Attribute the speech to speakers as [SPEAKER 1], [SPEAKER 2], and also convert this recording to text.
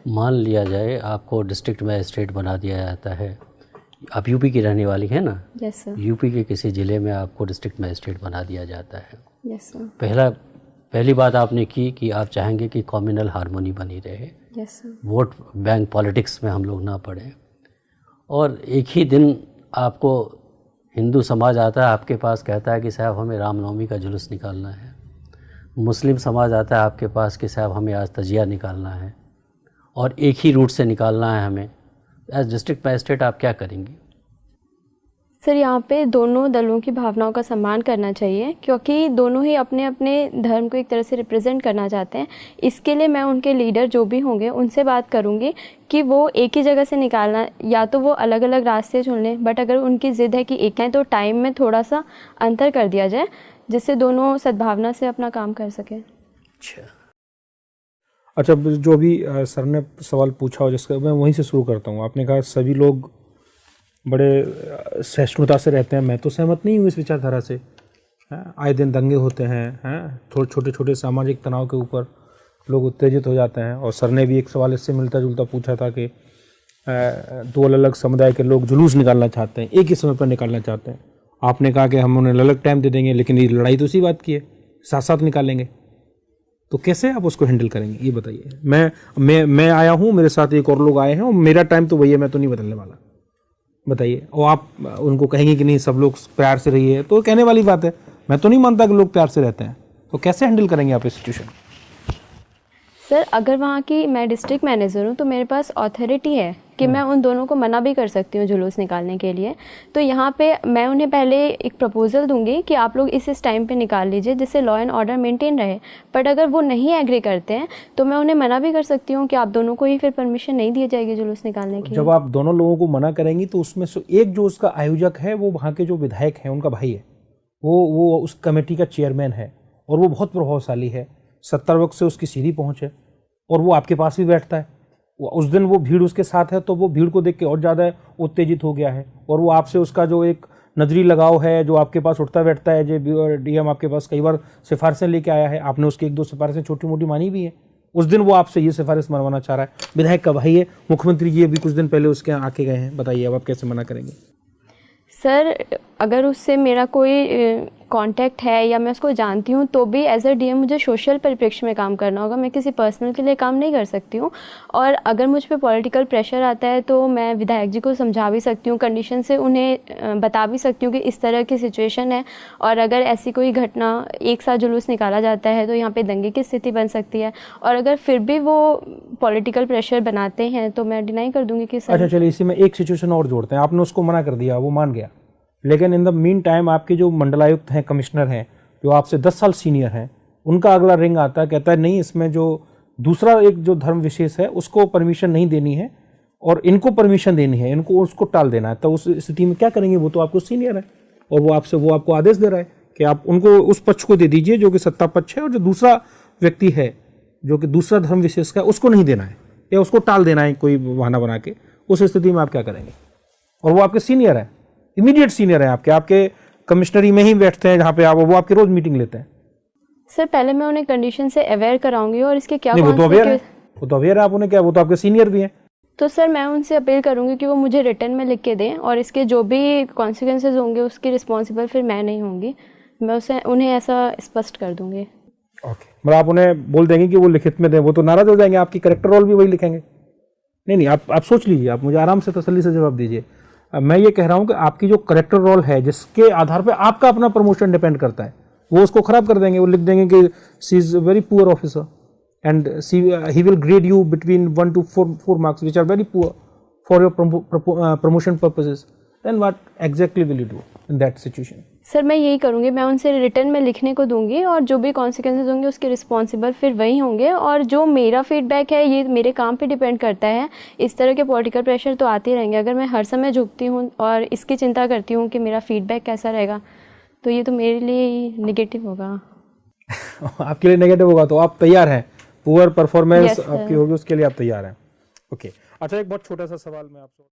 [SPEAKER 1] मान लिया जाए आपको डिस्ट्रिक्ट मजिस्ट्रेट बना दिया जाता है, आप यूपी की रहने वाली हैं ना?
[SPEAKER 2] Yes sir.
[SPEAKER 1] यूपी के किसी ज़िले में आपको डिस्ट्रिक्ट मजिस्ट्रेट बना दिया जाता है।
[SPEAKER 2] Yes sir.
[SPEAKER 1] पहली बात आपने की कि आप चाहेंगे कि कम्युनल हार्मोनी बनी रहे।
[SPEAKER 2] Yes sir.
[SPEAKER 1] Vote bank politics में हम लोग ना पड़े। और एक ही दिन आपको हिंदू समाज आता है आपके पास, कहता है कि साहब हमें रामनवमी का जुलूस निकालना है। मुस्लिम समाज आता है आपके पास कि साहब हमें आज तजिया निकालना है, और एक ही रूट से निकालना है हमें। एज डिस्ट्रिक्ट मजिस्ट्रेट आप क्या करेंगी?
[SPEAKER 2] सर यहाँ पे दोनों दलों की भावनाओं का सम्मान करना चाहिए, क्योंकि दोनों ही अपने अपने धर्म को एक तरह से रिप्रेजेंट करना चाहते हैं। इसके लिए मैं उनके लीडर जो भी होंगे उनसे बात करूँगी कि वो एक ही जगह से निकालना, या तो वो अलग अलग रास्ते चुन लें, बट अगर उनकी ज़िद है कि एक है तो टाइम में थोड़ा सा अंतर कर दिया जाए, जिससे दोनों सद्भावना से अपना काम कर सकें।
[SPEAKER 3] अच्छा, जो भी सर ने सवाल पूछा हो जिसका मैं वहीं से शुरू करता हूँ। आपने कहा सभी लोग बड़े सहिष्णुता से रहते हैं। मैं तो सहमत नहीं हूँ इस विचारधारा से। आए दिन दंगे होते हैं, थोड़े छोटे छोटे सामाजिक तनाव के ऊपर लोग उत्तेजित हो जाते हैं। और सर ने भी एक सवाल इससे मिलता जुलता पूछा था कि दो अलग अलग समुदाय के लोग जुलूस निकालना चाहते हैं, एक ही समय पर निकालना चाहते हैं। आपने कहा कि हम उन्हें अलग टाइम दे देंगे, लेकिन ये लड़ाई तो उसी बात की है, साथ साथ निकालेंगे। तो कैसे आप उसको हैंडल करेंगे ये बताइए। मैं आया हूँ, मेरे साथ एक और लोग आए हैं, और मेरा टाइम तो वही है, मैं तो नहीं बदलने वाला। बताइए। और आप उनको कहेंगे कि नहीं सब लोग प्यार से रहिए, तो कहने वाली बात है। मैं तो नहीं मानता कि लोग प्यार से रहते हैं। तो कैसे हैंडल करेंगे आप इस सिचुएशन?
[SPEAKER 2] सर अगर वहाँ की मैं डिस्ट्रिक्ट मैनेजर हूँ तो मेरे पास अथॉरिटी है कि मैं उन दोनों को मना भी कर सकती हूँ जुलूस निकालने के लिए। तो यहाँ पे मैं उन्हें पहले एक प्रपोजल दूंगी कि आप लोग इस टाइम पे निकाल लीजिए, जिससे लॉ एंड ऑर्डर मेंटेन रहे। बट अगर वो नहीं एग्री करते हैं तो मैं उन्हें मना भी कर सकती हूँ कि आप दोनों को ही फिर परमिशन नहीं दी जाएगी जुलूस निकालने की।
[SPEAKER 3] जब आप दोनों लोगों को मना करेंगी तो उसमें से एक जो उसका आयोजक है वो वहाँ के जो विधायक हैं उनका भाई है, वो उस कमेटी का चेयरमैन है, और वो बहुत प्रभावशाली है। 70 वर्ष से उसकी सीधी पहुँच है, और वो आपके पास भी बैठता है। उस दिन वो भीड़ उसके साथ है, तो वो भीड़ को देख के और ज़्यादा उत्तेजित हो गया है, और वो आपसे उसका जो एक नजरी लगाव है, जो आपके पास उठता बैठता है। जो डीएम आपके पास कई बार सिफारिशें लेके आया है, आपने उसकी 1-2 सिफारिशें छोटी मोटी मानी भी है। उस दिन वो आपसे ये सिफारिश मनवाना चाह रहा है। विधायक का भाई है, मुख्यमंत्री जी अभी कुछ दिन पहले उसके यहाँ आके गए हैं। बताइए अब आप कैसे मना करेंगे?
[SPEAKER 2] सर अगर उससे मेरा कोई कांटेक्ट है या मैं उसको जानती हूँ तो भी एज अ डीएम मुझे सोशल परिप्रेक्ष्य में काम करना होगा। मैं किसी पर्सनल के लिए काम नहीं कर सकती हूँ। और अगर मुझ पे पॉलिटिकल प्रेशर आता है तो मैं विधायक जी को समझा भी सकती हूँ, कंडीशन से उन्हें बता भी सकती हूँ कि इस तरह की सिचुएशन है, और अगर ऐसी कोई घटना एक साथ जुलूस निकाला जाता है तो यहाँ पे दंगे की स्थिति बन सकती है। और अगर फिर भी वो पॉलिटिकल प्रेशर बनाते हैं तो मैं डिनाई कर दूँगी कि
[SPEAKER 3] अच्छा चलिए, इसी में एक सिचुएशन और जोड़ते हैं। आपने उसको मना कर दिया, वो मान गया, लेकिन इन द मीन टाइम आपके जो मंडलायुक्त हैं, कमिश्नर हैं, जो आपसे 10 साल सीनियर हैं, उनका अगला रिंग आता है, कहता है नहीं इसमें जो दूसरा एक जो धर्म विशेष है उसको परमिशन नहीं देनी है और इनको परमिशन देनी है, इनको उसको टाल देना है। तो उस स्थिति में क्या करेंगे? वो तो आपको सीनियर है और वो आपको आदेश दे रहा है कि आप उनको उस पक्ष को दे दीजिए जो कि सत्ता पक्ष है, और जो दूसरा व्यक्ति है जो कि दूसरा धर्म विशेष का उसको नहीं देना है या उसको टाल देना है कोई बहाना बना के। उस स्थिति में आप क्या करेंगे? और वो आपके सीनियर है, इमीडिएट सीनियर है, आपके कमिश्नरी में ही बैठते हैं जहाँ पे वो आपके रोज मीटिंग लेते हैं।
[SPEAKER 2] सर पहले मैं उन्हें कंडीशन से अवेयर कराऊंगी और इसके क्या
[SPEAKER 3] वो तो अवेयर है, आप उन्हें क्या, वो तो आपके सीनियर भी हैं।
[SPEAKER 2] तो सर मैं उनसे अपील करूंगी कि वो मुझे रिटर्न में लिख के दें, और इसके जो भी कॉन्सिक्वेंसेज होंगे उसकी रिस्पॉन्सिबल फिर मैं नहीं होंगी। मैं उन्हें ऐसा स्पष्ट कर दूंगी।
[SPEAKER 3] ओके, मतलब आप उन्हें बोल देंगे कि वो लिखित में दें, वो तो नाराज हो जाएंगे, आपकी करेक्टर रोल भी वही लिखेंगे। नहीं, आप सोच लीजिए, आप मुझे आराम से तसल्ली से जवाब दीजिए। मैं ये कह रहा हूँ कि आपकी जो करेक्टर रोल है जिसके आधार पर आपका अपना प्रमोशन डिपेंड करता है, वो उसको खराब कर देंगे। वो लिख देंगे कि she is very poor officer and he will grade you between 1 to 4 marks which are very poor for your promotion purposes. Then what exactly will you do in that situation?
[SPEAKER 2] Sir मैं यही करूँगी, मैं उनसे return में लिखने को दूंगी और जो भी कॉन्सिक्वेंसेज होंगे उसके रिस्पॉन्सिबल फिर वही होंगे। और जो मेरा फीडबैक है ये मेरे काम पे डिपेंड करता है। इस तरह के पॉलिटिकल प्रेशर तो आते ही रहेंगे। अगर मैं हर समय झुकती हूँ और इसकी चिंता करती हूँ कि मेरा फीडबैक कैसा रहेगा, तो ये तो मेरे लिए ही नेगेटिव होगा।
[SPEAKER 3] आपके लिए नेगेटिव होगा तो आप तैयार हैं, पुअर परफॉर्मेंस आपकी होगी उसके लिए आप तैयार हैं। ओके, अच्छा एक बहुत छोटा सा सवाल मैं आपसे